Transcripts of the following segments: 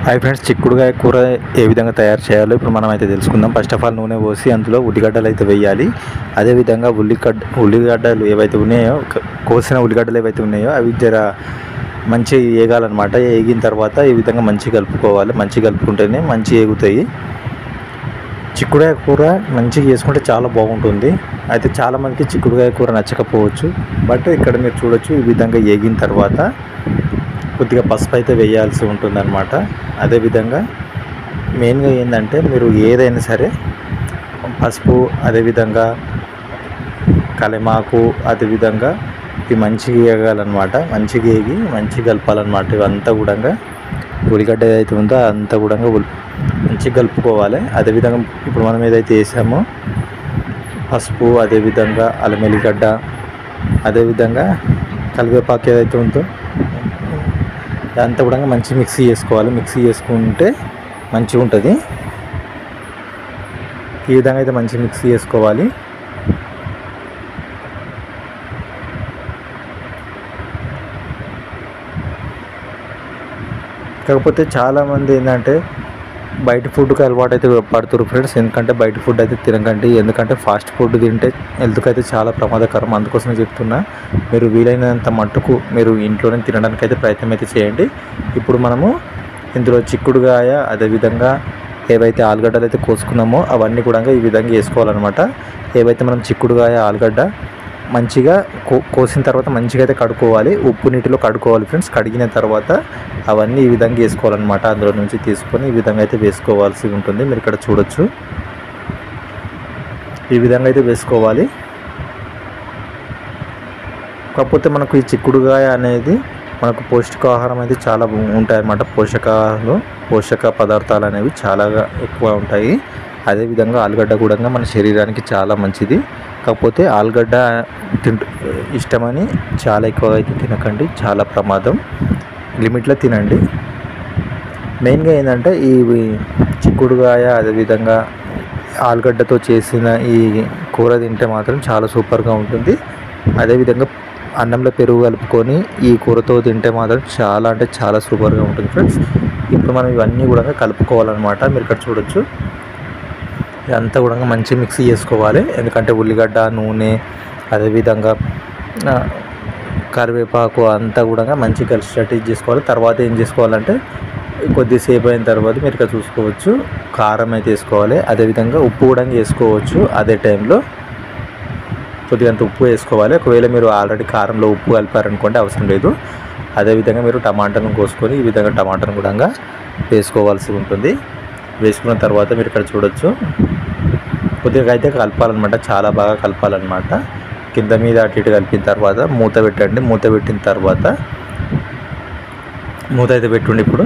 Hi friends, చిక్కుడుగాయ కూర ఏ విధంగా తయారు చేయాలో ఇప్పుడు మనం అయితే తెలుసుకుందాం. ఫస్ట్ ఆఫ్ ఆల్ నూనె పోసి అందులో ఉల్లిగడ్డలు అయితే వేయాలి. అదేవిధంగా ఉల్లిగడ్డలు ఏవైతే ఉన్నాయో, కోసిన ఉల్లిగడ్డలు ఏవైతే ఉన్నాయో అవి జర మంచిగా వేగాలన్నమాట. వేగిన తర్వాత ఈ విధంగా మంచిగా కలుపుకోవాలి. మంచిగా కలుపుకుంటేనే మంచిగా వేగుతాయి. చిక్కుడుగాయ కూర మంచిగా చేసుకుంటే చాలా బాగుంటుంది. అయితే చాలామందికి చిక్కుడుగాయ కూర నచ్చకపోవచ్చు, బట్ ఇక్కడ మీరు చూడొచ్చు ఈ విధంగా వేగిన తర్వాత కొద్దిగా పసుపు అయితే వేయాల్సి ఉంటుందన్నమాట. అదేవిధంగా మెయిన్గా ఏంటంటే మీరు ఏదైనా సరే పసుపు, అదేవిధంగా కలిమాకు, అదేవిధంగా ఇవి మంచిగా వేగాలన్నమాట. మంచిగా వేగి మంచిగా కలపాలన్నమాట. ఇవంతా కూడా ఉల్లిగడ్డ ఏదైతే ఉందో అంతా కూడా మంచిగా కలుపుకోవాలి. అదేవిధంగా ఇప్పుడు మనం ఏదైతే వేసామో పసుపు, అదేవిధంగా అల్లం వెల్లిగడ్డ, అదేవిధంగా కరివేపాకు ఏదైతే ఉందో అంతా కూడా మంచి మిక్సీ చేసుకోవాలి. మిక్సీ చేసుకుంటే మంచిగా ఉంటుంది. ఈ విధంగా అయితే మంచి మిక్సీ చేసుకోవాలి. కాకపోతే చాలామంది ఏంటంటే బయట ఫుడ్కి అలవాటు అయితే పడుతున్నారు ఫ్రెండ్స్. ఎందుకంటే బయట ఫుడ్ అయితే తినకండి. ఎందుకంటే ఫాస్ట్ ఫుడ్ తింటే హెల్త్కి అయితే చాలా ప్రమాదకరం. అందుకోసమే చెప్తున్నా, మీరు వీలైనంత మట్టుకు మీరు ఇంట్లోనే తినడానికి అయితే ప్రయత్నం అయితే చేయండి. ఇప్పుడు మనము ఇందులో చిక్కుడుగాయ, అదేవిధంగా ఏవైతే ఆలుగడ్డలు అయితే కోసుకున్నామో అవన్నీ కూడా ఈ విధంగా వేసుకోవాలన్నమాట. ఏవైతే మనం చిక్కుడుగాయ, ఆలుగడ్డ మంచిగా కోసిన తర్వాత మంచిగా అయితే కడుక్కోవాలి. ఉప్పు నీటిలో కడుక్కోవాలి ఫ్రెండ్స్. కడిగిన తర్వాత అవన్నీ ఈ విధంగా వేసుకోవాలన్నమాట. అందులో నుంచి తీసుకొని ఈ విధంగా అయితే వేసుకోవాల్సి ఉంటుంది. మీరు ఇక్కడ చూడొచ్చు, ఈ విధంగా అయితే వేసుకోవాలి. కాకపోతే మనకు ఈ చిక్కుడుగాయ అనేది మనకు పౌష్టికాహారం అయితే చాలా ఉంటాయన్నమాట. పోషక పదార్థాలు అనేవి చాలా ఎక్కువ ఉంటాయి. అదేవిధంగా ఆలుగడ్డ కూడా మన శరీరానికి చాలా మంచిది. కాకపోతే ఆలుగడ్డ ఇష్టమని చాలా ఎక్కువగా అయితే తినకండి, చాలా ప్రమాదం. లిమిట్లో తినండి. మెయిన్గా ఏంటంటే ఈ చిక్కుడుగాయ, అదేవిధంగా ఆలుగడ్డతో చేసిన ఈ కూర తింటే మాత్రం చాలా సూపర్గా ఉంటుంది. అదేవిధంగా అన్నంలో పెరుగు కలుపుకొని ఈ కూరతో తింటే మాత్రం చాలా అంటే చాలా సూపర్గా ఉంటుంది ఫ్రెండ్స్. ఇప్పుడు మనం ఇవన్నీ కూడా కలుపుకోవాలన్నమాట. మీరు ఇక్కడ చూడొచ్చు, ఇదంతా కూడా మంచి మిక్సీ చేసుకోవాలి. ఎందుకంటే ఉల్లిగడ్డ, నూనె, అదేవిధంగా కరివేపాకు అంతా కూడా మంచి కలిసేటట్టు చేసుకోవాలి. తర్వాత ఏం చేసుకోవాలంటే కొద్దిసేపు అయిన తర్వాత మీరు ఇక్కడ చూసుకోవచ్చు కారం అయితే వేసుకోవాలి. అదేవిధంగా ఉప్పు కూడా వేసుకోవచ్చు. అదే టైంలో కొద్దిగా ఉప్పు వేసుకోవాలి. ఒకవేళ మీరు ఆల్రెడీ కారంలో ఉప్పు కలిపారనుకోండి, అవసరం లేదు. అదేవిధంగా మీరు టమాటాను కోసుకొని ఈ విధంగా టమాటాను కూడా వేసుకోవాల్సి ఉంటుంది. వేసుకున్న తర్వాత మీరు ఇక్కడ చూడొచ్చు కొద్దిగా అయితే కలపాలన్నమాట. చాలా బాగా కలపాలన్నమాట. కింద మీద అటు ఇటు కలిపిన తర్వాత మూత పెట్టండి. మూత పెట్టిన తర్వాత మూత అయితే పెట్టుండి ఇప్పుడు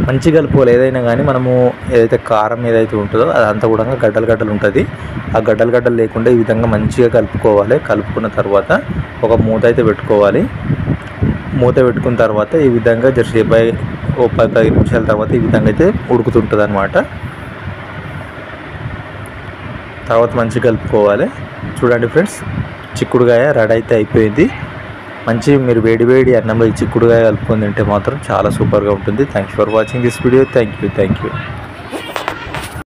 మంచిగా కలుపుకోవాలి. ఏదైనా కానీ మనము ఏదైతే కారం ఏదైతే ఉంటుందో అదంతా కూడా గడ్డలు ఉంటుంది. ఆ గడ్డలు లేకుండా ఈ విధంగా మంచిగా కలుపుకోవాలి. కలుపుకున్న తర్వాత ఒక మూత అయితే పెట్టుకోవాలి. మూత పెట్టుకున్న తర్వాత ఈ విధంగా జరసేపు 10 నిమిషాల తర్వాత ఈ విధంగా అయితే ఉడుకుతుంటుంది అన్నమాట. తర్వాత మంచిగా కలుపుకోవాలి. చూడండి ఫ్రెండ్స్, చిక్కుడుగాయ రెడీ అయితే అయిపోయింది. మీరు వేడి అన్నంలో ఈ చిక్కుడుగాయ కలుపుకొని తింటే మాత్రం చాలా సూపర్గా ఉంటుంది. Thanks for watching this video. Thank you.